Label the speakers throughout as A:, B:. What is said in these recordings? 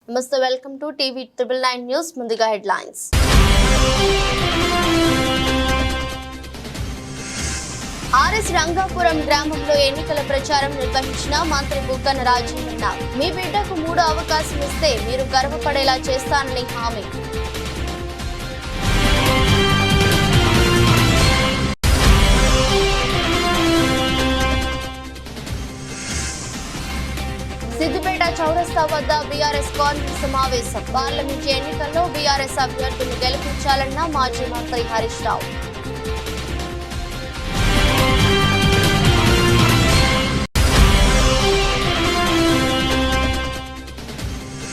A: నమస్తే, welcome to TV 999 news. ముందుగా headlines. RS Rangapuram గ్రామంలో ఎన్నికల ప్రచారం నిర్వహించిన మంత్రి బుగ్గన రాజేంద్ర. మీ బిడ్డకు 3వ అవకాశం ఇస్తే మీరు గర్వపడేలా చేస్తానని హామీ. సిద్దిపేట చౌరస్తా వద్ద బీఆర్ఎస్ కాంగ్రెస్ సమావేశం. పార్లమెంట్ ఎన్నికల్లో బీఆర్ఎస్ అభ్యర్థులను గెలిపించాలన్న మాజీ మంత్రి హరీష్ రావు.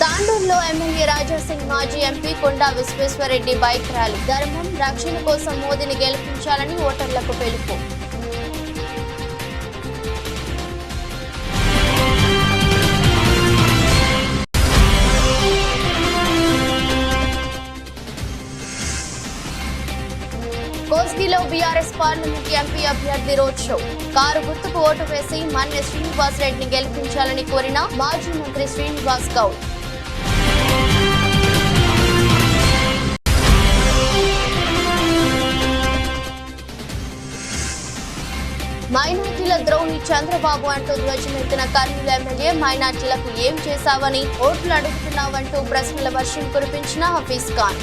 A: తాండూరులో ఎమ్మెల్యే రాజాసింగ్, మాజీ ఎంపీ కొండా విశ్వేశ్వరరెడ్డి బైక్ ర్యాలీ. ధర్మం, రక్షణ కోసం మోదీని గెలిపించాలని ఓటర్లకు పిలుపు. కోస్గిలో బీఆర్ఎస్ పార్లమెంట్ ఎంపీ అభ్యర్థి రోడ్ షో. కారు గుర్తుకు ఓటు వేసి మన్నె శ్రీనివాస్ రెడ్డిని గెలిపించాలని కోరిన మాజీ మంత్రి శ్రీనివాస్ గౌడ్. మైనార్టీల ద్రోహి చంద్రబాబు అంటూ ధ్వజమెత్తిన కర్నూలు ఎమ్మెల్యే. మైనార్టీలకు ఏం చేశావని ఓట్లు అడుగుతున్నావంటూ ప్రశ్నల వర్షం కురిపించిన హఫీజ్ ఖాన్.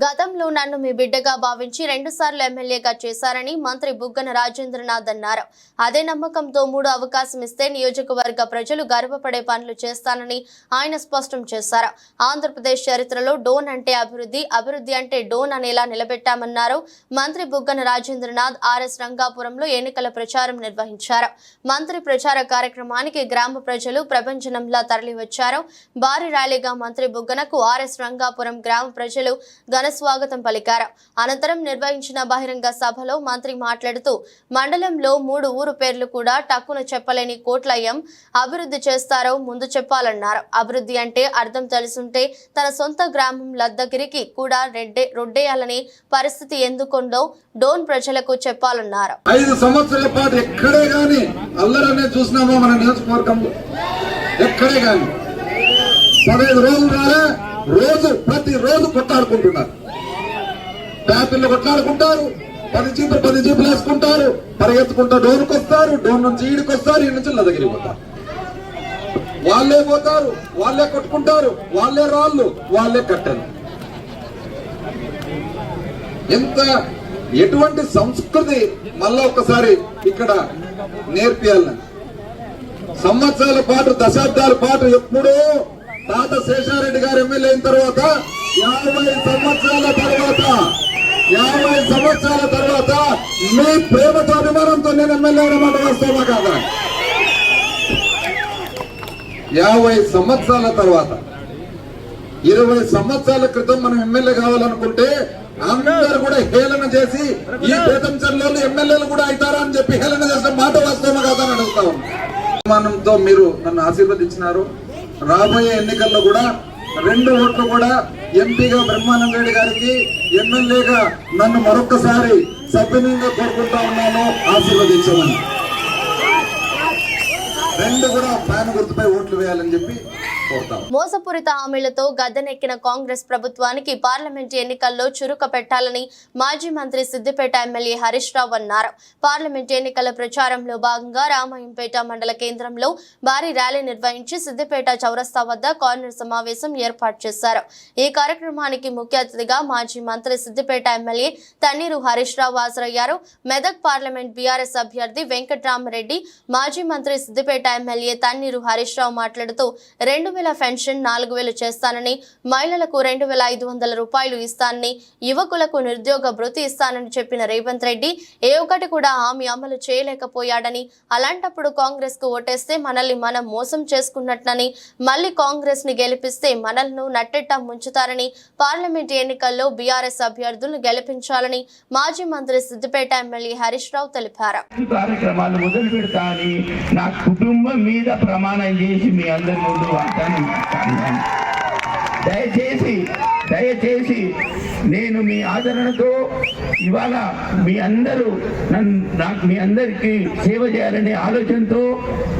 A: గతంలో నన్ను మీ బిడ్డగా భావించి 2 సార్లు ఎమ్మెల్యేగా చేశారని మంత్రి బుగ్గన రాజేంద్రనాథ్ అన్నారు. అదే నమ్మకంతో 3వ అవకాశం ఇస్తే నియోజకవర్గ ప్రజలు గర్వపడే పనులు చేస్తానని ఆయన స్పష్టం చేశారు. ఆంధ్రప్రదేశ్ చరిత్రలో డోన్ అంటే అభివృద్ధి, అభివృద్ధి అంటే డోన్ అనేలా నిలబెట్టామన్నారు మంత్రి బుగ్గన రాజేంద్రనాథ్. ఆర్ఎస్ రంగాపురంలో ఎన్నికల ప్రచారం నిర్వహించారు. మంత్రి ప్రచార కార్యక్రమానికి గ్రామ ప్రజలు ప్రభంజనంలా తరలివచ్చారు. భారీ ర్యాలీగా మంత్రి బుగ్గనకు ఆర్ఎస్ రంగాపురం గ్రామ ప్రజలు ఘన స్వాగతం పలికారు. అనంతరం నిర్వహించిన బహిరంగ సభలో మంత్రి మాట్లాడుతూ మండలంలో 3 ఊరు పేర్లు కూడా టక్కున చెప్పలేని కోట్లయ్యం అభివృద్ధి చేస్తారో ముందు చెప్పాలన్నారు. అభివృద్ధి అంటే అర్థం తెలుసుంటే తన సొంత గ్రామం లద్దగిరికి కూడా రొడ్డేయాలని పరిస్థితి ఎందుకుందో డోన్ ప్రజలకు చెప్పాలన్నారు.
B: 5 సంవత్సరాల పాటు ఎక్కడే గాని అల్లరనే చూసినామో మన నియోజకవర్గంలో. ఎక్కడే గాని 15 రోజులు రాలే. ప్రతిరోజు కొట్లాడుకుంటున్నారు. ట్యాపిల్లో కొట్లాడుకుంటారు. 10 జీపులు వేసుకుంటారు. పరిగెత్తుకుంటా డోన్కి వస్తారు. డోన్ నుంచి ఈడికి వస్తారు. ఈ నుంచి లదగిరి పోతారు. వాళ్ళే పోతారు, వాళ్ళే కొట్టుకుంటారు, వాళ్ళే రాళ్ళు, వాళ్ళే కట్టెలు. ఎటువంటి సంస్కృతి మళ్ళా ఒక్కసారి ఇక్కడ నేర్పియాలని. సంవత్సరాల పాటు, దశాబ్దాల పాటు ఎప్పుడో తాత శేషారెడ్డి గారు ఎమ్మెల్యే అయిన తర్వాత 50 సంవత్సరాల తర్వాత మీ ప్రేమతో అభిమానంతో నేను ఎమ్మెల్యే అయినమాట వాస్తవమా కాదా? 50 సంవత్సరాల తర్వాత, 20 సంవత్సరాల క్రితం మనం ఎమ్మెల్యే కావాలనుకుంటే అందరూ కూడా హేళన చేసి ఈ పేదంచర్లలో ఎమ్మెల్యేలు కూడా అవుతారా అని చెప్పి హేళన చేసిన మాట వాస్తవమా కాదా అని అడుగుతా ఉన్నాం. అభిమానంతో మీరు నన్ను ఆశీర్వదించినారు. రాబోయే ఎన్నికల్లో కూడా 2 ఓట్లు కూడా ఎంపీగా బ్రహ్మానంద రెడ్డి గారికి, ఎమ్మెల్యేగా నన్ను మరొకసారి సభ్యునిగా కోరుకుంటా ఉన్నాను. ఆశీర్వదించమని 2 కూడా ఫ్యాన్ గుర్తుపై ఓట్లు వేయాలని చెప్పి కోరుతాం.
A: మోసపూరిత హామీలతో గద్దెనెక్కిన కాంగ్రెస్ ప్రభుత్వానికి పార్లమెంట్ ఎన్నికల్లో చురుక పెట్టాలని మాజీ మంత్రి సిద్దిపేట ఎమ్మెల్యే హరీష్ రావు అన్నారు. పార్లమెంట్ ఎన్నికల ప్రచారంలో భాగంగా రామాయంపేట మండల కేంద్రంలో భారీ ర్యాలీ నిర్వహించి సిద్దిపేట చౌరస్తా వద్ద కార్నర్ సమావేశం ఏర్పాటు చేశారు. ఈ కార్యక్రమానికి ముఖ్య అతిథిగా మాజీ మంత్రి సిద్దిపేట ఎమ్మెల్యే తన్నీరు హరీష్ రావు హాజరయ్యారు. మెదక్ పార్లమెంట్ బీఆర్ఎస్ అభ్యర్థి వెంకట్రామరెడ్డి, మాజీ మంత్రి సిద్దిపేట ఎమ్మెల్యే తన్నీరు హరీష్ రావు మాట్లాడుతూ 2000 పెన్షన్ 4000 చేస్తానని, మహిళలకు 2500 రూపాయలు ఇస్తానని, యువకులకు నిరుద్యోగ భృతి ఇస్తానని చెప్పిన రేవంత్ రెడ్డి ఏ ఒక్కటి కూడా హామీ అమలు చేయలేకపోయాడని, అలాంటప్పుడు కాంగ్రెస్ కు ఓటేస్తే మనల్ని మనం మోసం చేసుకున్నట్లని, మళ్లీ కాంగ్రెస్ ని గెలిపిస్తే మనల్ని నట్టెట్ట ముంచుతారని, పార్లమెంట్ ఎన్నికల్లో బీఆర్ఎస్ అభ్యర్థులను గెలిపించాలని మాజీ మంత్రి సిద్దిపేట ఎమ్మెల్యే హరీష్ రావు తెలిపారు.
C: కార్యక్రమాలు మొదలు పెడతానని నా కుటుంబం మీద ప్రమాణం చేసి మీ అందరి ముందు వాగ్దానం దయచేసి నేను మీ ఆదరణతో ఇవాళ మీ అందరికీ సేవ చేయాలనే ఆలోచనతో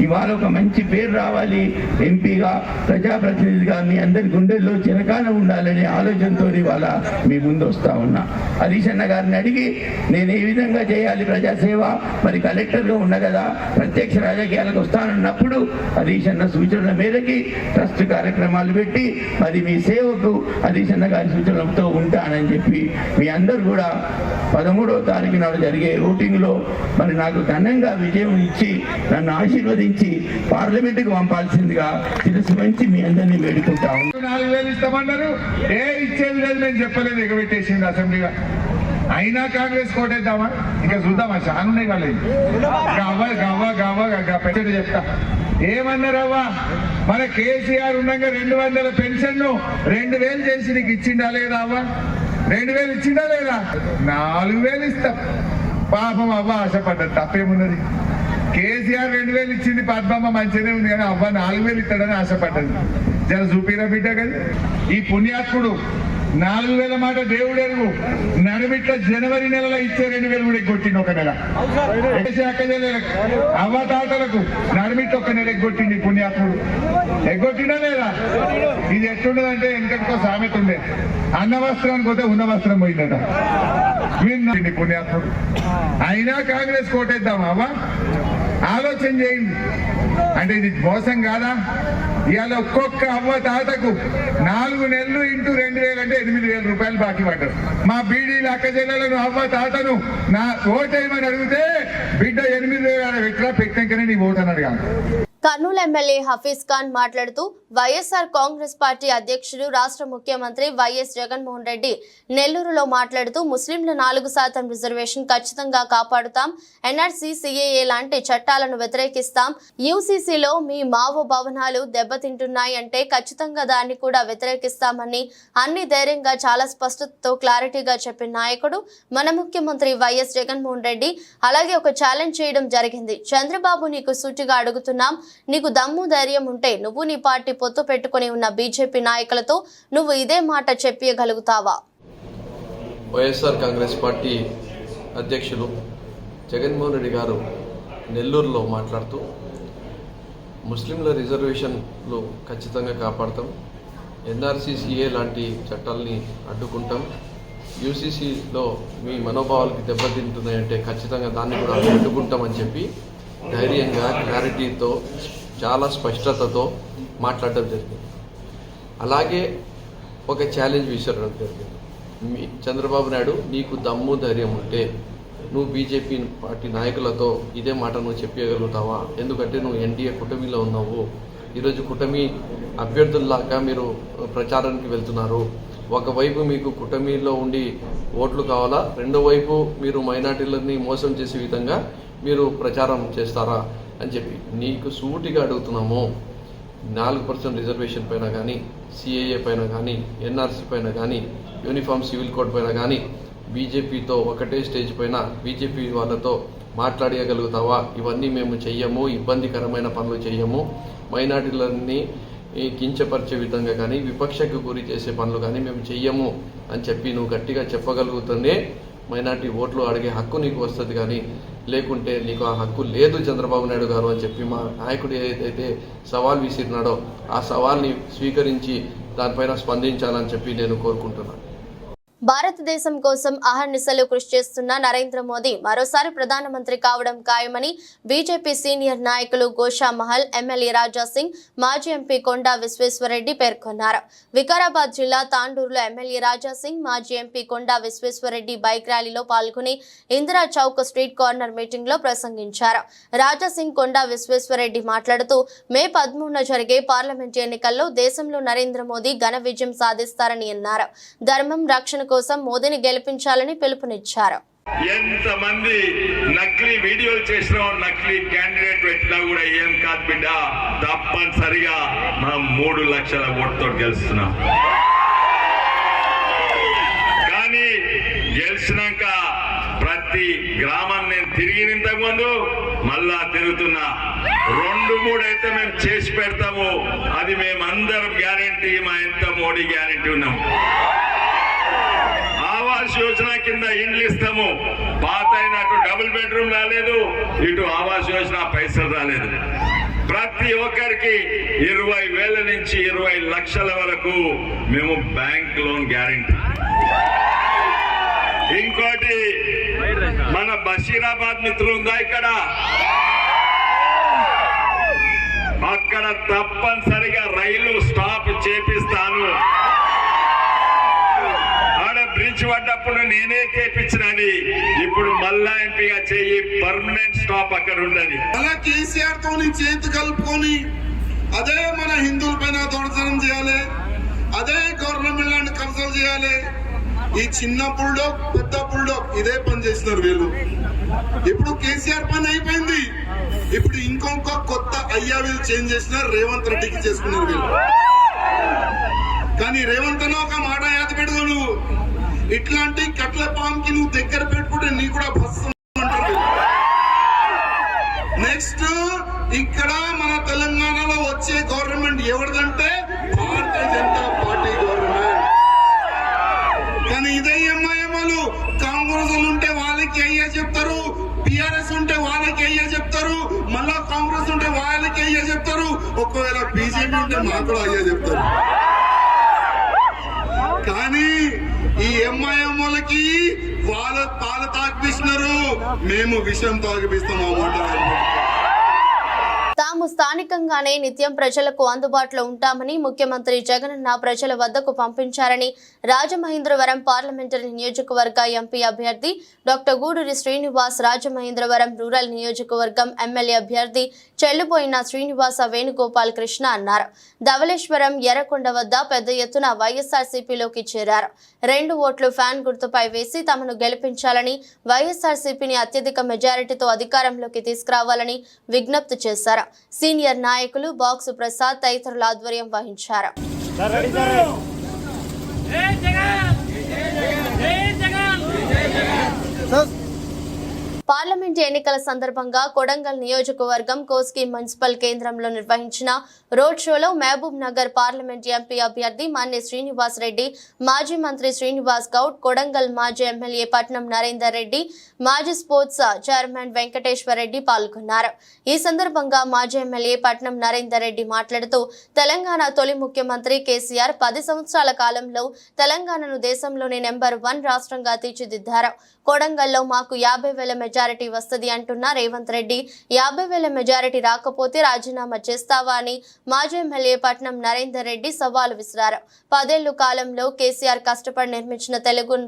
C: ఇవాళ ఒక మంచి పేరు రావాలి, ఎంపీగా ప్రజాప్రతినిధిగా మీ అందరి గుండెల్లో చిరకాలం ఉండాలనే ఆలోచనతో ఇవాళ మీ ముందు వస్తా ఉన్నా. హరీష్ అన్న గారిని అడిగి నేను ఏ విధంగా చేయాలి ప్రజాసేవ, మరి కలెక్టర్గా ఉన్నా కదా ప్రత్యక్ష రాజకీయాలకు వస్తానన్నప్పుడు హరీష్ అన్న సూచనల మేరకి ట్రస్ట్ కార్యక్రమాలు పెట్టి మరి మీ సేవకు హరీష్ అన్న గారి సూచనలతో ఉంటానని చెప్పి మీ అందరూ కూడా 13వ తారీఖు నాడు జరిగే ఓటింగ్లో మరి నాకు ఘనంగా విజయం ఇచ్చి నన్ను ఆశీర్వదించి పార్లమెంటుకు పంపాల్సిందిగా శిరస్సు వంచి మీ అందరినీ వేడుకుంటాము.
D: 4,000 ఇస్తామన్నారు, ఇచ్చేది లేదు నేను చెప్పలేదు, ఎగబెట్టేసింది అసెంబ్లీగా. అయినా కాంగ్రెస్ కోటేద్దామా, ఇక చూద్దామా, చాలా ఉన్నాయి వాళ్ళు గవ్వ పెట్టి చెప్తా. ఏమన్నారవ్వా, మన కేసీఆర్ ఉండగా 200 పెన్షన్ 2,000 చేసి నీకు ఇచ్చిండా లేదా అవ్వ? 2,000 ఇచ్చిండా లేదా? 4,000 ఇస్తాం. పాపం అవ్వ ఆశపడ్డది, తప్పేమున్నది? కేసీఆర్ 2,000 ఇచ్చింది, పద్మమ్మ మంచిగానే ఉంది కానీ అవ్వ 4,000 ఇస్తాడని ఆశపడ్డది. జర చూపిరా బిడ్డ కదా. ఈ పుణ్యాత్ముడు 4,000 మాట దేవుడు ఎరుగు, నడిమిట్ల జనవరి నెలలో ఇచ్చే 2,000 కూడా ఎగ్గొట్టింది ఒక నెల. అవ్వ తాతలకు నడిమిట్ల ఒక నెల ఎగ్గొట్టింది పుణ్యాత్ముడు. ఎగ్గొట్టినా లేదా? ఇది ఎట్లుండదంటే వెనకటికో సామెత ఉండే, అన్న వస్త్రానికి పోతే ఉన్న వస్త్రం పోయిందట. విన్నండి పుణ్యాత్ముడు. అయినా కాంగ్రెస్ కోటేద్దాం అవ్వ, ఆలోచన చేయండి. అంటే ఇది మోసం కాదా? ఇవాళ ఒక్కొక్క అవ్వ తాతకు 4 నెలలు ఇంటూ 2,000 అంటే 8,000 రూపాయలు బాకీ పడ్డారు. మా బీడీల అక్క చెల్లెలను అవ్వ తాతను నా ఓటేయమని అడిగితే బిడ్డ 8,000 పెట్టినా పెట్టాకనే నీ ఓటని అడిగాను.
A: కర్నూలు ఎమ్మెల్యే హఫీజ్ ఖాన్ మాట్లాడుతూ వైఎస్ఆర్ కాంగ్రెస్ పార్టీ అధ్యక్షుడు రాష్ట్ర ముఖ్యమంత్రి వైఎస్ జగన్మోహన్ రెడ్డి నెల్లూరులో మాట్లాడుతూ ముస్లింల 4% రిజర్వేషన్ ఖచ్చితంగా కాపాడుతాం, ఎన్ఆర్సీ సిఏఏ లాంటి చట్టాలను వ్యతిరేకిస్తాం, యూసీసీలో మీ మావో భవనాలు దెబ్బతింటున్నాయంటే ఖచ్చితంగా దాన్ని కూడా వ్యతిరేకిస్తామని అన్ని ధైర్యంగా చాలా స్పష్టతతో క్లారిటీగా చెప్పిన నాయకుడు మన ముఖ్యమంత్రి వైఎస్ జగన్మోహన్ రెడ్డి. అలాగే ఒక ఛాలెంజ్ చేయడం జరిగింది. చంద్రబాబు, నీకు సూటిగా అడుగుతున్నాం, నీకు దమ్ము ధైర్యం ఉంటే నువ్వు నీ పార్టీ పొత్తు పెట్టుకుని ఉన్న బీజేపీ నాయకులతో నువ్వు ఇదే మాట చెప్పగలుగుతావా?
E: వైఎస్ఆర్ కాంగ్రెస్ పార్టీ అధ్యక్షులు జగన్మోహన్ రెడ్డి గారు నెల్లూరులో మాట్లాడుతూ ముస్లింల రిజర్వేషన్లు ఖచ్చితంగా కాపాడతాం, ఎన్ఆర్సీసీఏ లాంటి చట్టాలని అడ్డుకుంటాం, యూసీసీలో మీ మనోభావాలకి దెబ్బతింటున్నాయంటే ఖచ్చితంగా దాన్ని కూడా అడ్డుకుంటామని చెప్పి ధైర్యంగా క్లారిటీతో చాలా స్పష్టతతో మాట్లాడడం జరిగింది. అలాగే ఒక ఛాలెంజ్ విసరడం జరిగింది. చంద్రబాబు నాయుడు, నీకు దమ్ము ధైర్యం ఉంటే నువ్వు బీజేపీ పార్టీ నాయకులతో ఇదే మాట నువ్వు చెప్పగలుగుతావా? ఎందుకంటే నువ్వు ఎన్డీఏ కూటమిలో ఉన్నావు. ఈరోజు కూటమి అభ్యర్థుల్లాగా మీరు ప్రచారానికి వెళ్తున్నారు. ఒకవైపు మీకు కూటమిలో ఉండి ఓట్లు కావాలా, రెండో వైపు మీరు మైనార్టీలని మోసం చేసే విధంగా మీరు ప్రచారం చేస్తారా అని చెప్పి నీకు సూటిగా అడుగుతున్నాము. 4% రిజర్వేషన్ పైన కానీ, సిఏఏ పైన కానీ, ఎన్ఆర్సీ పైన కానీ, యూనిఫామ్ సివిల్ కోడ్ పైన కానీ బీజేపీతో ఒకటే స్టేజ్ పైన బీజేపీ వాళ్ళతో మాట్లాడగలుగుతావా? ఇవన్నీ మేము చెయ్యము, ఇబ్బందికరమైన పనులు చెయ్యము, మైనార్టీలన్నీ కించపరిచే విధంగా కానీ, విపక్షకు గురి చేసే పనులు కానీ మేము చెయ్యము అని చెప్పి నువ్వు గట్టిగా చెప్పగలుగుతుందే మైనార్టీ ఓట్లు అడిగే హక్కు నీకు వస్తుంది. కానీ లేకుంటే నీకు ఆ హక్కు లేదు చంద్రబాబు నాయుడు గారు అని చెప్పి మా నాయకుడు ఏదైతే సవాల్ విసిరినాడో ఆ సవాల్ని స్వీకరించి దానిపైన స్పందించాలని చెప్పి నేను కోరుకుంటున్నాను.
A: భారతదేశం కోసం అహర్నిశలు కృషి చేస్తున్న నరేంద్ర మోదీ మరోసారి ప్రధానమంత్రి కావడం ఖాయమని బీజేపీ సీనియర్ నాయకులు గోషా మహల్, ఎమ్మెల్యే రాజా సింగ్, మాజీ ఎంపీ కొండా విశ్వేశ్వరరెడ్డి పేర్కొన్నారు. వికారాబాద్ జిల్లా తాండూరులో ఎమ్మెల్యే రాజా సింగ్, మాజీ ఎంపీ కొండా విశ్వేశ్వరరెడ్డి బైక్ ర్యాలీలో పాల్గొని Indira Chowk street corner meeting లో ప్రసంగించారు. రాజా సింగ్, కొండా విశ్వేశ్వరరెడ్డి మాట్లాడుతూ మే 13న జరిగే పార్లమెంట్ ఎన్నికల్లో దేశంలో నరేంద్ర మోదీ ఘన విజయం సాధిస్తారని అన్నారు. ధర్మం రక్షణ కోసం మోదీని గెలిపించాలని పిలుపునిచ్చారు.
F: ఎంతమంది నకిలీ వీడియోలు చేసినా, నకిలీ క్యాండిడేట్ పెట్టినా కూడా ఏం కాదు బిడ్డ, తప్పనిసరిగా మనం 3 లక్షల ఓటుతో గెలుస్తున్నాం. కానీ గెలిచినాక ప్రతి ప్రతి గ్రామం నేను తిరిగిన ఇంతకుముందు మళ్ళా తిరుగుతున్నా. 2-3 అయితే మేము చేసి పెడతాము. అది మేమందరం గ్యారెంటీ, మా ఎంత మోడీ గ్యారెంటీ ఉన్నాం. ఆవాస్ యోజన కింద ఇండ్లు ఇస్తాము. పాత అయినట్టు డబుల్ బెడ్రూమ్ రాలేదు, ఇటు ఆవాస్ యోజన పైసలు రాలేదు. ప్రతి ఒక్కరికి 20,000 నుంచి 20 లక్షల వరకు మేము బ్యాంక్ లోన్ గ్యారెంటీ. ఇంకోటి, మన బషీరాబాద్ మిత్రులు ఉందా ఇక్కడ, అక్కడ తప్పనిసరిగా రైలు స్టాప్ చేపిస్తాను. ఆడ బ్రిడ్జ్ పడ్డప్పుడు నేనే చేపించినని, ఇప్పుడు మళ్ళా ఎంపీగా చెయ్యి పర్మనెంట్ స్టాప్ అక్కడ ఉండదు.
G: అలా కేసీఆర్ తోని చేతి కలుపుకొని అదే మన హిందువుల పైన దొంగతనం చేయాలి, అదే గవర్నమెంట్ ల్యాండ్ కబ్జాలు చేయాలి. ఈ చిన్న బుల్డోగ్ పెద్ద బుల్డోగ్ ఇదే పని చేసినారు వీళ్ళు. ఇప్పుడు కేసీఆర్ పని అయిపోయింది, ఇప్పుడు ఇంకొక కొత్త అయ్యా వీళ్ళు చేంజ్ చేసినారు, రేవంత్ రెడ్డికి చేసుకున్నారు వీళ్ళు. కానీ రేవంత్ అన్న ఒక మాట యాద పెడతావు, నువ్వు ఇట్లాంటి కట్ల పాంకి నువ్వు దగ్గర పెట్టుకుంటే నీ కూడా బస్సు అంటారు. నెక్స్ట్ ఇక్కడ మన తెలంగాణలో వచ్చే government ఎవరిదంటే Bharatiya Janata party government. కానీ ఇదే ఎంఐఎంలు కాంగ్రెస్ ఉంటే వాళ్ళకి అయ్యా చెప్తారు, టిఆర్ఎస్ ఉంటే వాళ్ళకి అయ్యా చెప్తారు, మళ్ళా కాంగ్రెస్ ఉంటే వాళ్ళకి అయ్యా చెప్తారు, ఒకవేళ బీజేపీ ఉంటే మాకు కూడా అయ్యా చెప్తారు. కానీ ఈ ఎంఐఎంలకి వాళ్ళ పాలు తాగిపిస్తున్నారు, మేము విషయం తాగిపిస్తాం అన్నమాట.
A: తాము స్థానికంగానే నిత్యం ప్రజలకు అందుబాటులో ఉంటామని ముఖ్యమంత్రి జగనన్న ప్రజల వద్దకు పంపించారని రాజమహేంద్రవరం పార్లమెంటరీ నియోజకవర్గ ఎంపీ అభ్యర్థి డాక్టర్ గూడూరి శ్రీనివాస్, రాజమహేంద్రవరం రూరల్ నియోజకవర్గం ఎమ్మెల్యే అభ్యర్థి చెల్లుబోయిన శ్రీనివాస వేణుగోపాల్ కృష్ణ అన్నారు. ధవళేశ్వరం ఎర్రకొండ వద్ద పెద్ద ఎత్తున వైఎస్ఆర్సీపీలోకి చేరారు. 2 ఓట్లు ఫ్యాన్ గుర్తుపై వేసి తమను గెలిపించాలని, వైఎస్ఆర్సీపీని అత్యధిక మెజారిటీతో అధికారంలోకి తీసుకురావాలని విజ్ఞప్తి చేశారు. సీనియర్ నాయకులు బాక్సు ప్రసాద్ తదితరుల ఆధ్వర్యం వహించారు. పార్లమెంట్ ఎన్నికల సందర్భంగా కొడంగల్ నియోజకవర్గం కోస్గి మున్సిపల్ కేంద్రంలో నిర్వహించిన రోడ్ షోలో మహబూబ్ నగర్ పార్లమెంట్ ఎంపీ అభ్యర్థి మన్నె శ్రీనివాస్ రెడ్డి, మాజీ మంత్రి శ్రీనివాస్ గౌడ్, కొడంగల్ మాజీ ఎమ్మెల్యే పట్నం నరేందర్ రెడ్డి, మాజీ స్పోర్ట్స్ చైర్మన్ వెంకటేశ్వర రెడ్డి పాల్గొన్నారు. ఈ సందర్భంగా మాజీ ఎమ్మెల్యే పట్నం నరేందర్ రెడ్డి మాట్లాడుతూ తెలంగాణ తొలి ముఖ్యమంత్రి కేసీఆర్ 10 సంవత్సరాల కాలంలో తెలంగాణను దేశంలోనే నెంబర్ 1 రాష్ట్రంగా తీర్చిదిద్దారు. కొడంగల్లో మాకు 50,000 మెజారిటీ వస్తుంది అంటున్న రేవంత్ రెడ్డి, 50,000 మెజారిటీ రాకపోతే రాజీనామా చేస్తావా అని మాజీ ఎమ్మెల్యే పట్నం నరేందర్ రెడ్డి సవాలు విసిరారు. 10 ఏళ్ల కాలంలో కేసీఆర్ కష్టపడి నిర్మించిన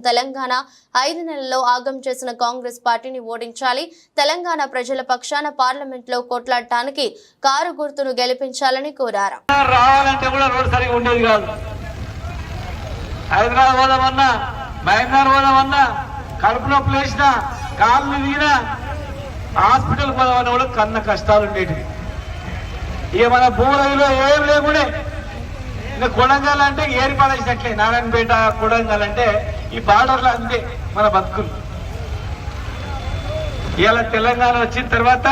A: తెలంగాణ 5 నెలల్లో ఆగం చేసిన కాంగ్రెస్ పార్టీని ఓడించాలి. తెలంగాణ ప్రజల పక్షాన పార్లమెంట్ లో కొట్లాడటానికి కారు గుర్తును గెలిపించాలని కోరారు.
H: రావాలంటే కూడా రోడ్ సరిగా ఉండేది కాదు. హైదరాబాద్ పోదామన్నా, బెంగళూరు పోదామన్నా, కడుపు నొప్పులు వేసినా, కాళ్ళు తీనా, హాస్పిటల్ పోదామన్నా కూడా కన్న కష్టాలు ఉండేవి. ఇక మన భూములలో ఏం లేకుండే. ఇంకా కొడంగల్ అంటే ఏరి పడేసినట్లే. నారాయణపేట, కొడంగల్ అంటే ఈ బార్డర్లో అంతే మన బతుకులు. ఇలా తెలంగాణ వచ్చిన తర్వాత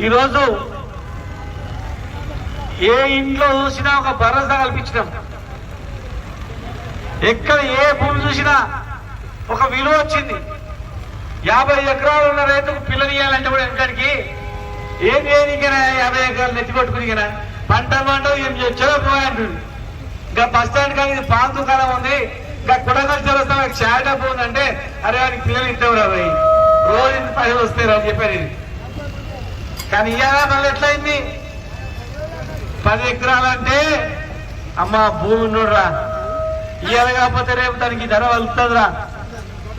H: ఈరోజు ఏ ఇంట్లో చూసినా ఒక భరోసా కల్పించినాం. ఎక్కడ ఏ భూమి చూసినా ఒక విలువ వచ్చింది. 50 ఎకరాలు ఉన్న రైతుకు పిల్లలు ఇవ్వాలంటే కూడా వెనకడికి ఏం చేయనికైనా 50 ఎకరాలు నెత్తి కొట్టుకునికైనా పంటలు ఏం చేయకపోయాడు. ఇంకా బస్ స్టాండ్ కానీ ఇది పాన్ దుకాణం ఉంది, ఇంకా కొడంగల్ చదువుతా చాయ్ డబ్బు ఉందంటే అరే వాడికి పిల్లలు ఇద్దాం అవి రోజు పైసలు వస్తాయి అని చెప్పారు. ఇది కానీ ఇవాళ మళ్ళీ ఎట్లయింది? 10 ఎకరాలంటే అమ్మ భూమి ఉన్నోడ్రా, ఇవాళ కాకపోతే రేపు దానికి ధర వలుతుందిరా,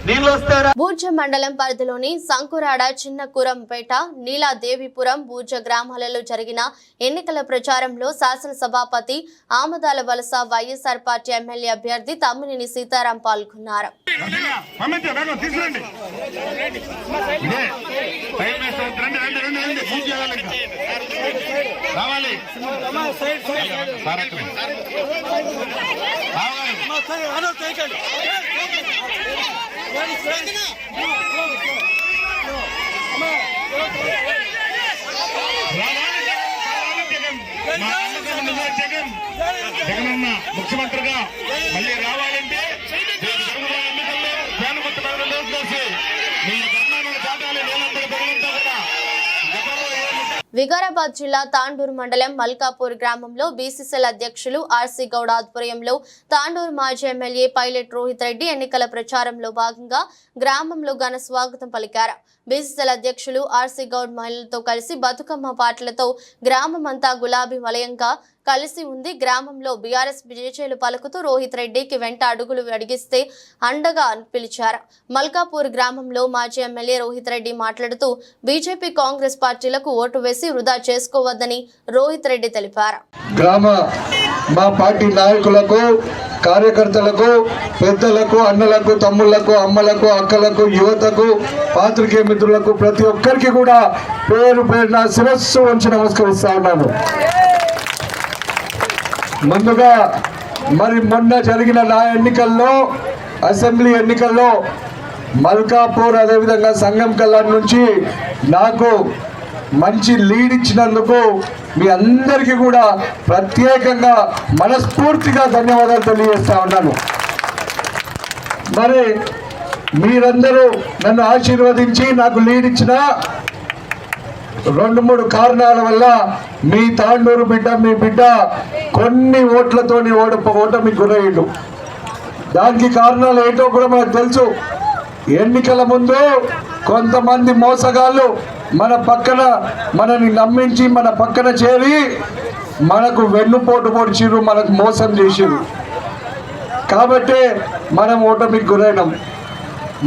H: నీళ్ళు వస్తారా.
A: బూర్జ మండలం పరిధిలోని సంకురాడ, చిన్న కురంపేట, నీలాదేవిపురం, బూర్జ గ్రామాలలో జరిగిన ఎన్నికల ప్రచారంలో శాసనసభాపతి ఆమదాల వలస వైఎస్ఆర్ పార్టీ ఎమ్మెల్యే అభ్యర్థి తమ్మినేని సీతారాం పాల్గొన్నారు.
D: జగనన్న ముఖ్యమంత్రిగా మళ్ళీ రావాలంటే ఎన్నికల్లో
A: వికారాబాద్ జిల్లా తాండూరు మండలం మల్కాపూర్ గ్రామంలో బీసీసీఎల్ అధ్యక్షులు ఆర్సీ గౌడ్ ఆధ్వర్యంలో తాండూరు మాజీ ఎమ్మెల్యే పైలట్ రోహిత్ రెడ్డి ఎన్నికల ప్రచారంలో భాగంగా గ్రామంలో ఘన స్వాగతం పలికారు. బీసీసీఎల్ అధ్యక్షులు ఆర్సీ గౌడ్ మహిళలతో కలిసి బతుకమ్మ పాటలతో గ్రామమంతా గులాబీ వలయంగా కలిసి ఉంది. గ్రామంలో బీఆర్ఎస్ విజయచేలు పలుకుతూ రోహిత్ రెడ్డికి వెంట అడుగులు అడిగిస్తే అండగా పిలిచారు. మల్కాపూర్ గ్రామంలో మాజీ ఎమ్మెల్యే రోహిత్ రెడ్డి మాట్లాడుతూ బీజేపీ కాంగ్రెస్ పార్టీలకు ఓటు వేసి వృధా చేసుకోవద్దని రోహిత్ రెడ్డి తెలిపారు.
I: గ్రామ మా పార్టీ నాయకులకు, కార్యకర్తలకు, పెద్దలకు, అన్నలకు, తమ్ముళ్లకు, అమ్మలకు, అక్కలకు, యువతకు, పాత్రికేయ మిత్రులకు ప్రతి ఒక్కరికి కూడా పేరు పేరున శిరస్సు వంచి నమస్కరిస్తా ఉన్నాను. ముందుగా మరి మొన్న జరిగిన నా ఎన్నికల్లో, అసెంబ్లీ ఎన్నికల్లో మల్కాపూర్ అదేవిధంగా సంగం కల్లాం నుంచి నాకు మంచి లీడ్ ఇచ్చినందుకు మీ అందరికీ కూడా ప్రత్యేకంగా మనస్ఫూర్తిగా ధన్యవాదాలు తెలియజేస్తా ఉన్నాను. మరి మీరందరూ నన్ను ఆశీర్వదించి నాకు లీడ్ ఇచ్చిన 2-3 కారణాల వల్ల మీ తాండూరు బిడ్డ, మీ బిడ్డ కొన్ని ఓట్లతోని ఓటమికి గురయ్యిండు. దానికి కారణాలు ఏంటో కూడా మనకు తెలుసు. ఎన్నికల ముందు కొంతమంది మోసగాళ్ళు మన పక్కన మనని నమ్మించి మన పక్కన చేరి మనకు వెన్నుపోటు పొడిచిరు, మనకు మోసం చేసిరు. కాబట్టి మనం ఓటమికి గురైనాం.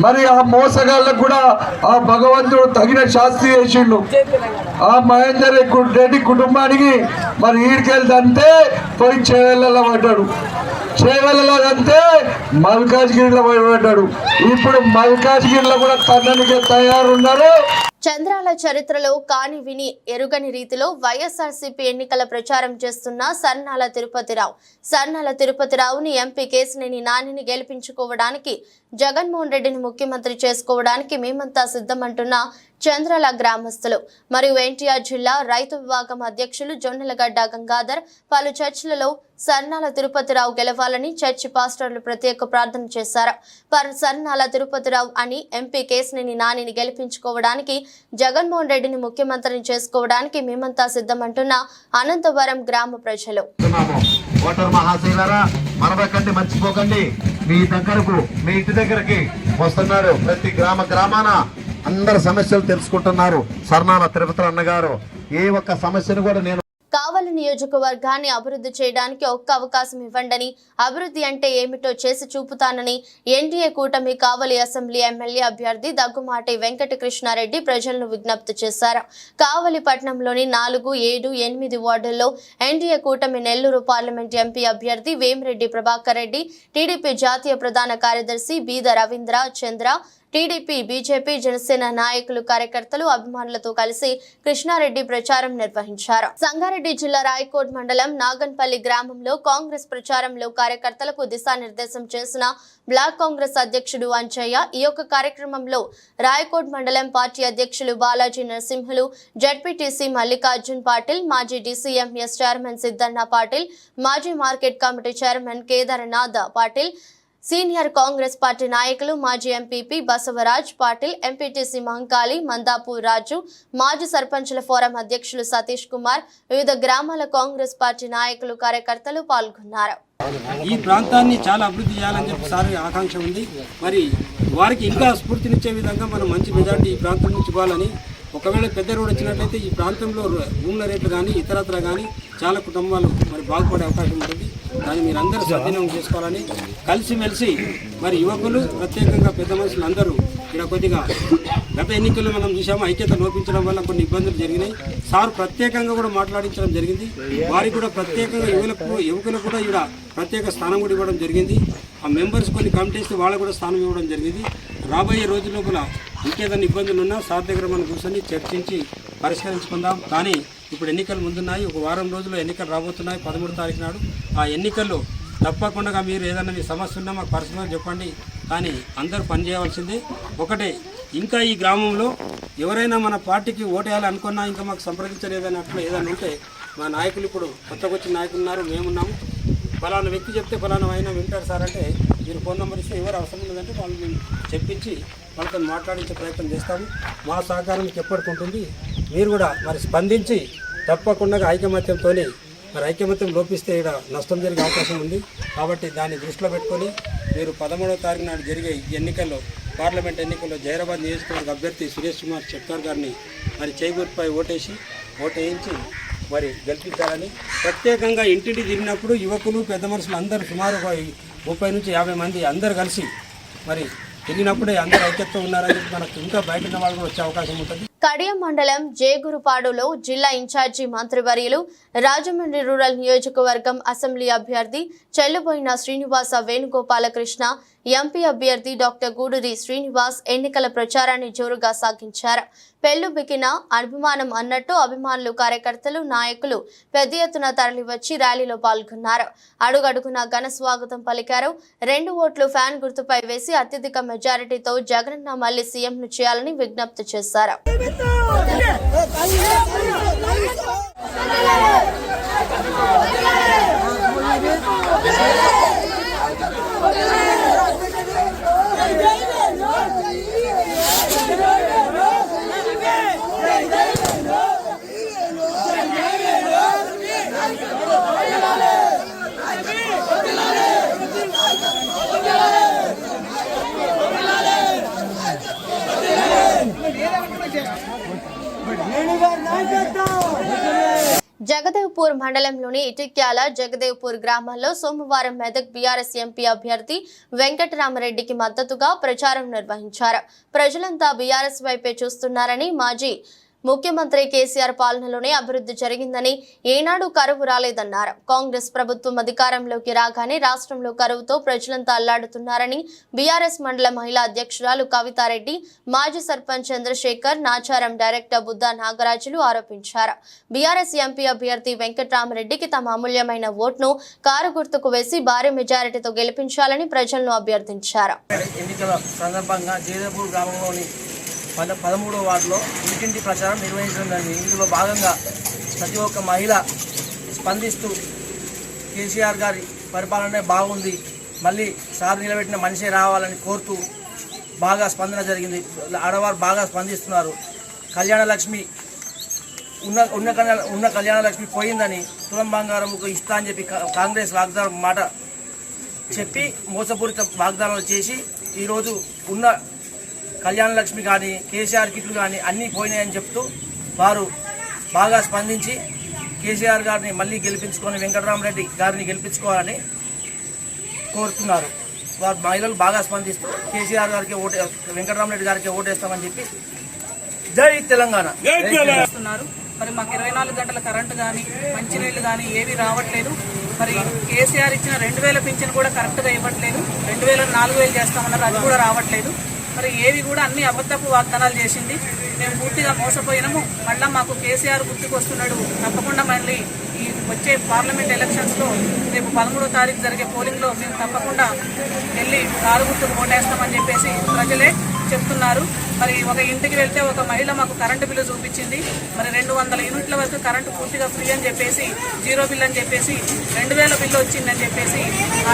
I: మరి ఆ మోసగాళ్ళకు కూడా ఆ భగవంతుడు తగిన శాస్తి చేసిండు. ఆ మహేందర్ రెడ్డి కుటుంబానికి మరి ఈడికెళ్తే పోయి చేవెళ్ళలో పడ్డాడు, చేవెళ్ళదంటే మల్కాజ్గిరిలో పోయి పడ్డాడు. ఇప్పుడు మల్కాజ్గిరిలో కూడా తననికి తయారున్నారు.
A: చంద్రాల చరిత్రలో కాని విని ఎరుగని రీతిలో వైఎస్ఆర్సీపీ ఎన్నికల ప్రచారం చేస్తున్న సర్నాల తిరుపతిరావుని ఎంపీ కేశినేని నానిని గెలిపించుకోవడానికి, జగన్మోహన్ రెడ్డిని ముఖ్యమంత్రి చేసుకోవడానికి మేమంతా సిద్ధమంటున్న చంద్రాల గ్రామస్తులు మరియు ఎన్టీఆర్ జిల్లా రైతు విభాగం అధ్యక్షులు జొన్నలగడ్డ గంగాధర్ పలు చర్చిలలో సర్నాల తిరుపతిరావు గెలవాలని చర్చి పాస్టర్లు ప్రత్యేక ప్రార్థన చేశారు. సర్నాల తిరుపతిరావు అని ఎంపీ కేశినేని నానిని గెలిపించుకోవడానికి, జగన్మోహన్ రెడ్డిని ముఖ్యమంత్రిని చేసుకోవడానికి మేమంతా సిద్ధమంటున్న అనంతవరం గ్రామ ప్రజలు.
J: ఓటర్ మహాశైలారా, మనబెక్కండి, మర్చిపోకండి. మీ దగ్గరకు, మీ ఇంటి దగ్గరకి వస్తున్నారు. ప్రతి గ్రామాన అందరి సమస్యలు తెలుసుకుంటున్నారు. సర్నాల తిరుపతి అన్నగారు ఏ ఒక్క సమస్యను కూడా నేను
A: కావలి నియోజకవర్గాన్ని అభివృద్ధి చేయడానికి ఒక్క అవకాశం ఇవ్వండని, అభివృద్ధి అంటే ఏమిటో చేసి చూపుతానని ఎన్డీఏ కూటమి కావలి అసెంబ్లీ ఎమ్మెల్యే అభ్యర్థి దగ్గుమాటి వెంకటకృష్ణారెడ్డి ప్రజలను విజ్ఞప్తి చేశారు. కావలి పట్టణంలోని 4, 7, 8 వార్డుల్లో ఎన్డీఏ కూటమి నెల్లూరు పార్లమెంట్ ఎంపీ అభ్యర్థి వేమిరెడ్డి ప్రభాకర్ రెడ్డి, టీడీపీ జాతీయ ప్రధాన కార్యదర్శి బీద రవీంద్ర చంద్ర, టీడీపీ, బీజేపీ, జనసేన నాయకులు, కార్యకర్తలు, అభిమానులతో కలిసి కృష్ణారెడ్డి ప్రచారం నిర్వహించారు. సంగారెడ్డి జిల్లా రాయకోట్ మండలం నాగన్పల్లి గ్రామంలో కాంగ్రెస్ ప్రచారంలో కార్యకర్తలకు దిశానిర్దేశం చేసిన బ్లాక్ కాంగ్రెస్ అధ్యక్షుడు అంజయ్య. ఈ యొక్క కార్యక్రమంలో రాయకోట్ మండలం పార్టీ అధ్యక్షులు బాలాజీ నరసింహులు, జడ్పీటీసీ మల్లికార్జున్ పాటిల్, మాజీ డీసీఎంఎస్ చైర్మన్ సిద్ధన్న పాటిల్, మాజీ market committee chairman Kedarnath Patil, senior Congress party నాయకులు, మాజీ ఎంపీపీ బసవరాజ్ పాటిల్, ఎంపీటీసీ మంకాలి, మందాపూర్ రాజు, మాజీ సర్పంచుల ఫోరం అధ్యక్షులు సతీష్ కుమార్, వివిధ గ్రామాల కాంగ్రెస్ పార్టీ నాయకులు, కార్యకర్తలు పాల్గొన్నారు.
K: ఈ ప్రాంతాన్ని చాలా అభివృద్ధి చేయాలని చెప్పి సార్ ఆకాంక్ష ఉంది. మరి వారికి ఇంకా స్ఫూర్తినిచ్చే విధంగా మనం మంచి మెజార్టీ ఈ ప్రాంతం నుంచి ఇవ్వాలని, ఒకవేళ పెద్ద రోడ్ వచ్చినట్లయితే ఈ ప్రాంతంలో భూముల రేట్లు కానీ ఇతరత్ర కానీ చాలా కుటుంబాలు మరి బాగుపడే అవకాశం ఉంటుంది. దాన్ని మీరు అందరూ సద్వినియోగం చేసుకోవాలని, కలిసిమెలిసి మరి యువకులు, ప్రత్యేకంగా పెద్ద మనుషులు అందరూ ఇక్కడ కొద్దిగా గత ఎన్నికల్లో మనం చూసాము, ఐక్యత లోపించడం వల్ల కొన్ని ఇబ్బందులు జరిగినాయి. సార్ ప్రత్యేకంగా కూడా మాట్లాడించడం జరిగింది. వారికి కూడా ప్రత్యేకంగా యువకులకు కూడా ఇక్కడ ప్రత్యేక స్థానం కూడా ఇవ్వడం జరిగింది. ఆ మెంబర్స్ కొన్ని కమిటీస్ వాళ్ళకు కూడా స్థానం ఇవ్వడం జరిగింది. రాబోయే రోజుల లోపల ఇంకేదైనా ఇబ్బందులు ఉన్నా సార్ దగ్గర మనం కూర్చొని చర్చించి పరిష్కరించుకుందాం. కానీ ఇప్పుడు ఎన్నికలు ముందున్నాయి. ఒక వారం రోజుల్లో ఎన్నికలు రాబోతున్నాయి. 13వ తారీఖు నాడు ఆ ఎన్నికల్లో తప్పకుండా మీరు ఏదైనా మీ సమస్య ఉన్నా మాకు పర్సనల్ చెప్పండి, కానీ అందరూ పనిచేయవలసింది ఒకటే. ఇంకా ఈ గ్రామంలో ఎవరైనా మన పార్టీకి ఓటేయాలనుకున్నా ఇంకా మాకు సంప్రదించలేదని అట్లా ఏదైనా ఉంటే మా నాయకులు ఇప్పుడు కొత్తగా వచ్చిన నాయకులు ఉన్నారు, మేమున్నాము. ఫలానా వ్యక్తి చెప్తే ఫలానా అయినా వింటారు సార్ అంటే మీరు ఫోన్ నెంబర్ ఇస్తే ఎవరు అవసరం లేదంటే వాళ్ళు మేము చెప్పించి వాళ్ళతో మాట్లాడించే ప్రయత్నం చేస్తాము. మా సహకారం మీకు ఎప్పటికి ఉంటుంది. మీరు కూడా మరి స్పందించి తప్పకుండా ఐకమత్యంతో మరి ఐకమత్యం లోపిస్తే ఇక్కడ నష్టం జరిగే అవకాశం ఉంది. కాబట్టి దాన్ని దృష్టిలో పెట్టుకొని మీరు 13వ తారీఖు నాడు జరిగే ఎన్నికల్లో పార్లమెంట్ ఎన్నికల్లో జైరాబాద్ నియోజకవర్గ అభ్యర్థి సురేష్ కుమార్ చెట్కార్ గారిని మరి చేకూర్పై ఓటేయించి మరి గెలిపించాలని ప్రత్యేకంగా ఇంటింటి తిరిగినప్పుడు యువకులు పెద్ద మనుషులు అందరూ సుమారు 30 నుంచి 50 మంది అందరు కలిసి మరి వెళ్ళినప్పుడే అందరూ ఐక్యతతో ఉన్నారని మనకు ఇంకా బయట ఉన్న వాళ్ళు కూడా వచ్చే అవకాశం ఉంటుంది.
A: కడియం మండలం జేగురుపాడులో జిల్లా ఇన్ఛార్జి మంత్రివర్యులు రాజమండ్రి రూరల్ నియోజకవర్గం అసెంబ్లీ అభ్యర్థి చెల్లుబోయిన శ్రీనివాస వేణుగోపాలకృష్ణ, ఎంపీ అభ్యర్థి డాక్టర్ గూడూరి శ్రీనివాస్ ఎన్నికల ప్రచారాన్ని జోరుగా సాగించారు. పెళ్లు బికిన అభిమానం అన్నట్టు అభిమానులు, కార్యకర్తలు, నాయకులు పెద్ద ఎత్తున తరలివచ్చి ర్యాలీలో పాల్గొన్నారు. అడుగడుగున ఘన స్వాగతం పలికారు. 2 ఓట్లు ఫ్యాన్ గుర్తుపై వేసి అత్యధిక మెజారిటీతో జగనన్న మళ్లీ సీఎంను చేయాలని విజ్ఞప్తి చేశారు. జగదేవ్పూర్ మండలంలోని ఇటిక్యాల జగదేవ్పూర్ గ్రామాల్లో సోమవారం మెదక్ బీఆర్ఎస్ ఎంపీ అభ్యర్థి వెంకటరామరెడ్డికి మద్దతుగా ప్రచారం నిర్వహించారు. ప్రజలంతా బీఆర్ఎస్ వైపే చూస్తున్నారని, మాజీ ముఖ్యమంత్రి కేసీఆర్ పాలనలోనే అభివృద్ధి జరిగిందని, ఏనాడు కరువు రాలేదన్నారు. కాంగ్రెస్ ప్రభుత్వం అధికారంలోకి రాగానే రాష్ట్రంలో కరువుతో ప్రజలంతా అల్లాడుతున్నారని బీఆర్ఎస్ మండల మహిళా అధ్యక్షురాలు కవితారెడ్డి, మాజీ సర్పంచ్ చంద్రశేఖర్, నాచారం డైరెక్టర్ బుద్ధా నాగరాజులు ఆరోపించారు. బీఆర్ఎస్ ఎంపీ అభ్యర్థి వెంకటరామరెడ్డికి తమ అమూల్యమైన ఓట్ను కారు గుర్తుకు వేసి భారీ మెజారిటీతో గెలిపించాలని ప్రజలను అభ్యర్థించారు.
L: ఎన్నికల సందర్భంగా జగదేవ్పూర్ గ్రామంలోని 13వ వార్డులో ఇంటింటి ప్రచారం నిర్వహించడం జరిగింది. ఇందులో భాగంగా ప్రతి ఒక్క మహిళ స్పందిస్తూ కేసీఆర్ గారి పరిపాలనే బాగుంది, మళ్ళీ సార్ నిలబెట్టిన మనిషే రావాలని కోరుతూ బాగా స్పందన జరిగింది. ఆడవారు బాగా స్పందిస్తున్నారు. కళ్యాణలక్ష్మి ఉన్న కళ్యాణలక్ష్మి పోయిందని తులం బంగారం ఇస్తా అని చెప్పి కాంగ్రెస్ వాగ్దానం మాట చెప్పి మోసపూరిత వాగ్దానాలు చేసి ఈరోజు ఉన్న కళ్యాణలక్ష్మి కానీ కేసీఆర్ కిట్లు కానీ అన్నీ పోయినాయని చెప్తూ వారు బాగా స్పందించి కేసీఆర్ గారిని మళ్ళీ గెలిపించుకొని వెంకటరామరెడ్డి గారిని గెలిపించుకోవాలని కోరుతున్నారు. వారు మహిళలు బాగా స్పందిస్తూ కేసీఆర్ గారికి వెంకటరామరెడ్డి గారికి ఓటేస్తామని చెప్పి జై తెలంగాణ
M: చేస్తున్నారు. మరి మాకు 24 గంటల కరెంటు కానీ మంచినీళ్ళు కానీ ఏవి రావట్లేదు. మరి కేసీఆర్ ఇచ్చిన 2000 పింఛన్ కూడా కరెక్ట్గా ఇవ్వట్లేదు. 2000 4000 చేస్తామన్నారు, అది కూడా రావట్లేదు. మరి ఏవి కూడా అన్ని అబద్ధపు వాగ్దానాలు చేసింది. మేము పూర్తిగా మోసపోయినాము. మళ్ళీ మాకు కేసీఆర్ గుర్తుకొస్తున్నాడు. తప్పకుండా మళ్ళీ ఈ వచ్చే పార్లమెంట్ ఎలక్షన్స్లో రేపు 13వ తారీఖు జరిగే పోలింగ్లో మేము తప్పకుండా వెళ్ళి కారు గుర్తుకు ఓటేస్తామని చెప్పేసి ప్రజలే చెప్తున్నారు. మరి ఒక ఇంటికి వెళ్తే ఒక మహిళ మాకు కరెంటు బిల్లు చూపించింది. మరి 200 యూనిట్ల వరకు కరెంటు పూర్తిగా ఫ్రీ అని చెప్పేసి, జీరో బిల్ అని చెప్పేసి 2000 బిల్లు వచ్చిందని చెప్పేసి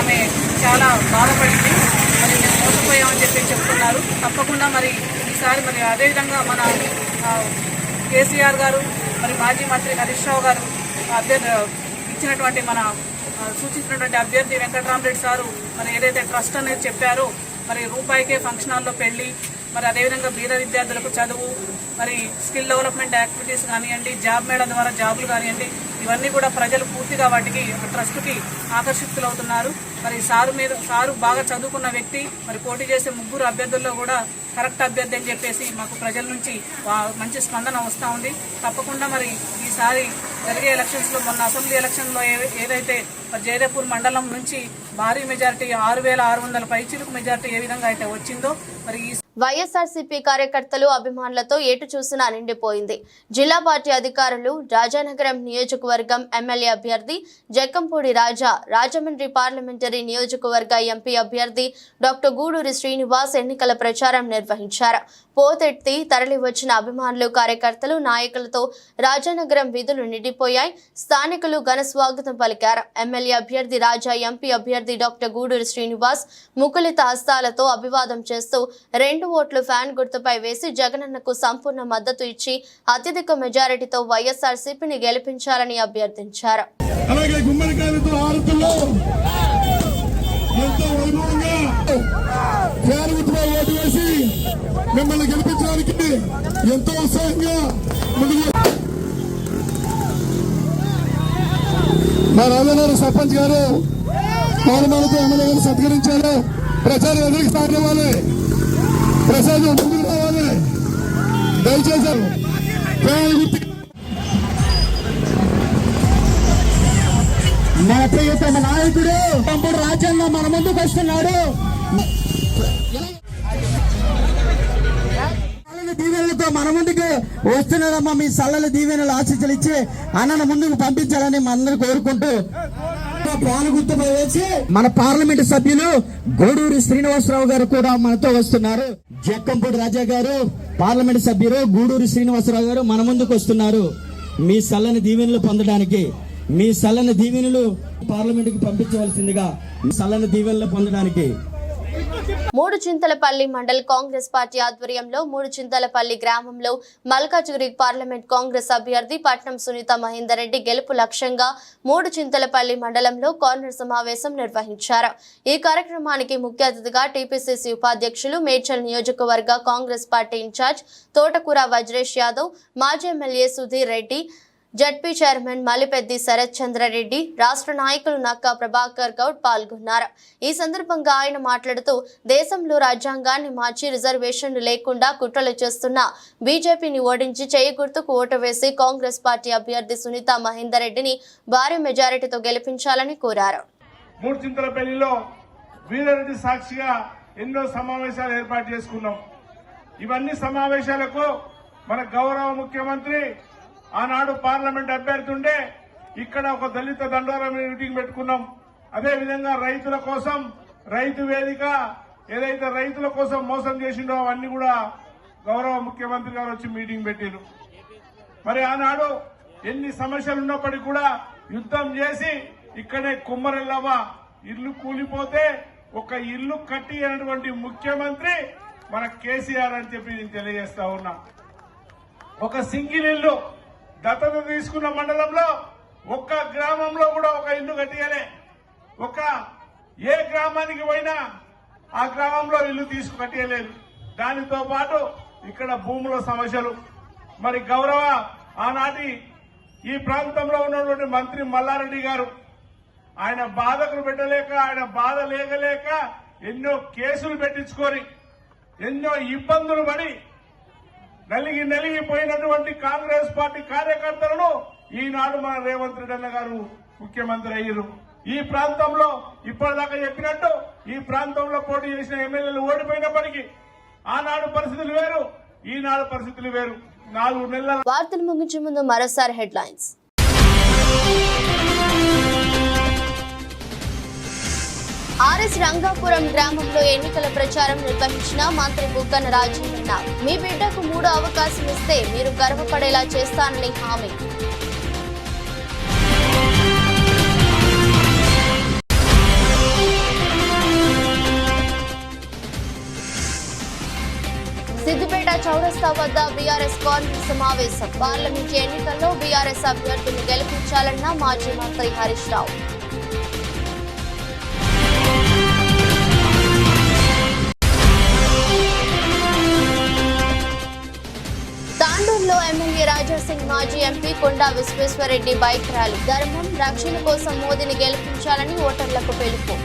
M: ఆమె చాలా బాధపడింది. మరి మేము మోసపోయామని చెప్పి చెప్తున్నారు. తప్పకుండా మరి ఈసారి మరి అదేవిధంగా మన కేసీఆర్ గారు, మరి మాజీ మంత్రి హరీష్ రావు గారు ఇచ్చినటువంటి మన సూచించినటువంటి అభ్యర్థి వెంకటరామరెడ్డి సారు మరి ఏదైతే ట్రస్ట్ అనేది చెప్పారో, మరి రూపాయికే ఫంక్షన్ హాల్లో పెళ్లి, మరి అదేవిధంగా బీద విద్యార్థులకు చదువు, మరి స్కిల్ డెవలప్మెంట్ యాక్టివిటీస్ కానివ్వండి, జాబ్ మేళ ద్వారా జాబులు కానివ్వండి, ఇవన్నీ కూడా ప్రజలు పూర్తిగా వాటికి ట్రస్ట్కి ఆకర్షితులవుతున్నారు. మరి సారు బాగా చదువుకున్న వ్యక్తి. మరి పోటీ చేసే 3 అభ్యర్థుల్లో కూడా కరెక్ట్ అభ్యర్థి అని చెప్పేసి మాకు ప్రజల నుంచి మంచి స్పందన వస్తూ ఉంది. తప్పకుండా మరి ఈసారి జరిగే ఎలక్షన్స్లో, మొన్న అసెంబ్లీ ఎలక్షన్లో ఏదైతే జగదేవ్పూర్ మండలం నుంచి భారీ మెజారిటీ 6600 పైచిలుకు మెజారిటీ ఏ విధంగా అయితే వచ్చిందో, మరి
A: వైఎస్ఆర్సీపీ కార్యకర్తలు అభిమానులతో ఎటు చూసినా నిండిపోయింది. జిల్లా పార్టీ అధికారులు, రాజానగరం నియోజకవర్గం ఎమ్మెల్యే అభ్యర్థి జక్కంపూడి రాజా, రాజమండ్రి పార్లమెంటరీ నియోజకవర్గ ఎంపీ అభ్యర్థి డాక్టర్ గూడూరి శ్రీనివాస్ ఎన్నికల ప్రచారం నిర్వహించారు. పోతెత్తి తరలి వచ్చిన అభిమానులు, కార్యకర్తలు, నాయకులతో రాజానగరం వీధులు నిండిపోయాయి. స్థానికులు ఘన స్వాగతం పలికారు. ఎమ్మెల్యే అభ్యర్థి రాజా, ఎంపీ అభ్యర్థి డాక్టర్ గూడూరి శ్రీనివాస్ ముకులిత హస్తాలతో అభివాదం చేస్తూ 2 ఓట్లు ఫ్యాన్ గుర్తుపై వేసి జగనన్నకు సంపూర్ణ మద్దతు ఇచ్చి అత్యధిక మెజారిటీతో వైఎస్ఆర్సీపీని గెలిపించాలని అభ్యర్థించారు.
I: అలాగే గుమ్మడికాయలతో ఆరుతుల్లో ఎంతో వైభవంగా ఫ్యాన్ గుర్తుపై ఓటు వేసి మిమ్మల్ని గెలిపించడానికి ఎంతో ఉత్సాహంగా ముందుకు మా రాజనగరం సర్పంచ్ గారు పాలమాలతో ఎమ్మెల్యే గారు సత్కరించారు. ప్రచారం ఎదురుకి స్టార్ట్ అవ్వాలి, ప్రసాదం ముందుకు రావాలి. దయచేసి మా ప్రియతమ నాయకుడు పంపుడు రాజన్న మన ముందుకు వస్తున్నాడు. దీవెనలతో మన ముందుకు వస్తున్నారమ్మా. మీ సల్లల దీవెనలు ఆశీస్సులు ఇచ్చి అన్నను ముందుకు పంపించాలని మనందరూ కోరుకుంటూ పాల్గొంటూ వేసి మన పార్లమెంట్ సభ్యులు గూడూరి శ్రీనివాసరావు గారు కూడా మనతో వస్తున్నారు. జక్కంపూడి రాజా గారు, పార్లమెంట్ సభ్యులు గూడూరి శ్రీనివాసరావు గారు మన ముందుకు వస్తున్నారు. మీ సల్లని దీవెనలు పొందడానికి, మీ సల్లని దీవెనలు పార్లమెంట్ కి పంపించవలసిందిగా, మీ సల్లని దీవెనలు పొందడానికి.
A: మూడుచింతలపల్లి మండల్ కాంగ్రెస్ పార్టీ ఆధ్వర్యంలో మూడుచింతలపల్లి గ్రామంలో మల్కాజ్గిరి పార్లమెంట్ కాంగ్రెస్ అభ్యర్థి పట్నం సునీత మహేందర్ రెడ్డి గెలుపు లక్ష్యంగా మూడుచింతలపల్లి మండలంలో కార్నర్ సమావేశం నిర్వహించారు. ఈ కార్యక్రమానికి ముఖ్య అతిథిగా టీపీసీసీ ఉపాధ్యక్షులు, మేడ్చల్ నియోజకవర్గ కాంగ్రెస్ పార్టీ ఇన్ఛార్జ్ తోటకూర వజ్రేష్ యాదవ్, మాజీ MLA Sudheer Reddy, ZP chairman Malipeddi Sarath Chandrareddy, రాష్ట్ర నాయకులు నక్కా ప్రభాకర్ గౌడ్ పాల్గొన్నారు. ఈ సందర్భంగా ఆయన మాట్లాడుతూ, దేశంలో రాజ్యాంగాన్ని మార్చి రిజర్వేషన్లు లేకుండా కుట్రలు చేస్తున్న బీజేపీని ఓడించి చేయి గుర్తుకు ఓటు వేసి కాంగ్రెస్ పార్టీ అభ్యర్థి సునీత మహేందర్ రెడ్డిని భారీ మెజారిటీతో గెలిపించాలని కోరారు.
H: మూడుచింతలపల్లిలో వీరారెడ్డి సాక్షిగా ఎన్నో సమావేశాలు ఏర్పాటు చేసుకున్నాం. ఇవన్నీ సమావేశాలకు మన గౌరవ ముఖ్యమంత్రి ఆనాడు పార్లమెంట్ అభ్యర్థి ఉండే ఇక్కడ ఒక దళిత దండోరా మీటింగ్ పెట్టుకున్నాం. అదేవిధంగా రైతుల కోసం రైతు వేదిక, ఏదైతే రైతుల కోసం మోసం చేసిండో అవన్నీ కూడా గౌరవ ముఖ్యమంత్రి గారు వచ్చి మీటింగ్ పెట్టారు. మరి ఆనాడు ఎన్ని సమస్యలు ఉన్నప్పటికీ కూడా యుద్ధం చేసి ఇక్కడే కుమ్మరెల్లమ్మ ఇల్లు కూలిపోతే ఒక ఇల్లు కట్టి అయినటువంటి ముఖ్యమంత్రి మన కేసీఆర్ అని చెప్పి నేను తెలియజేస్తా ఉన్నా. ఒక సింగిల్ ఇల్లు దత్తత తీసుకున్న మండలంలో ఒక్క గ్రామంలో కూడా ఒక ఇల్లు కట్టియలే. ఏ గ్రామానికి పోయినా ఆ గ్రామంలో ఇల్లు కట్టియలేదు. దానితో పాటు ఇక్కడ భూముల సమస్యలు. మరి గౌరవ ఆనాటి ఈ ప్రాంతంలో ఉన్నటువంటి మంత్రి మల్లారెడ్డి గారు ఆయన బాధకులు పెట్టలేక, ఆయన బాధ లేకలేక ఎన్నో కేసులు పెట్టించుకొని ఎన్నో ఇబ్బందులు పడి నలిగిపోయినటువంటి కాంగ్రెస్ పార్టీ కార్యకర్తలను ఈనాడు మన రేవంత్ రెడ్డి అన్న గారు ముఖ్యమంత్రి అయ్యారు. ఈ ప్రాంతంలో ఇప్పటిదాకా చెప్పినట్టు ఈ ప్రాంతంలో పోటీ చేసిన ఎమ్మెల్యేలు ఓడిపోయినప్పటికీ ఆనాడు పరిస్థితులు వేరు, ఈనాడు పరిస్థితులు వేరు. 4 నెలల
A: వార్తలు ముగించే ముందు మరోసారి హెడ్లైన్స్. ఆర్ఎస్ రంగాపురం గ్రామంలో ఎన్నికల ప్రచారం నిర్వహించిన మంత్రి బుగ్గన రాజేంద్ర, మీ బిడ్డకు 3వ అవకాశం ఇస్తే మీరు గర్వపడేలా చేస్తానని హామీ. సిద్దిపేట చౌరస్తా వద్ద బీఆర్ఎస్ కార్నర్ సమావేశం. పార్లమెంట్ ఎన్నికల్లో బీఆర్ఎస్ అభ్యర్థులను గెలిపించాలన్న మాజీ మంత్రి హరీష్ రావు. తాండూరులో ఎమ్మెల్యే రాజాసింగ్, మాజీ ఎంపీ కొండా విశ్వేశ్వరరెడ్డి బైక్ ర్యాలీ. ధర్మం, రక్షణ కోసం మోదీని గెలిపించాలని ఓటర్లకు పిలుపు.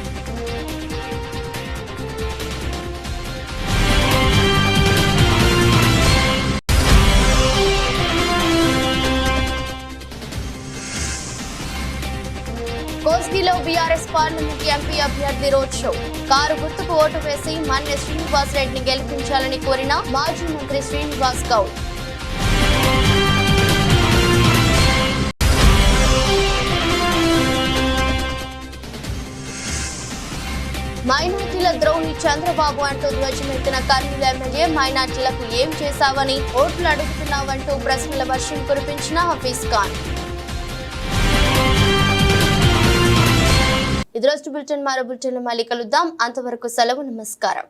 A: ఎస్టీలో బీఆర్ఎస్ పార్లమెంట్ ఎంపీ అభ్యర్థి రోడ్ షో. కారు గుర్తుకు ఓటు వేసి మన్నె శ్రీనివాస్ రెడ్డిని గెలిపించాలని కోరిన మాజీ మంత్రి శ్రీనివాస్ గౌడ్. మైనార్టీల ద్రోహి చంద్రబాబు అంటూ ధ్వజమెత్తిన కర్నూలు ఎమ్మెల్యే. మైనార్టీలకు ఏం చేశావని ఓట్లు అడుగుతున్నావంటూ ప్రశ్నల వర్షం కురిపించిన హఫీజ్ ఖాన్. ఇది రోజు బులెటిన్. మరో బులెటిన్ మళ్ళీ కలుద్దాం. అంతవరకు సెలవు. నమస్కారం.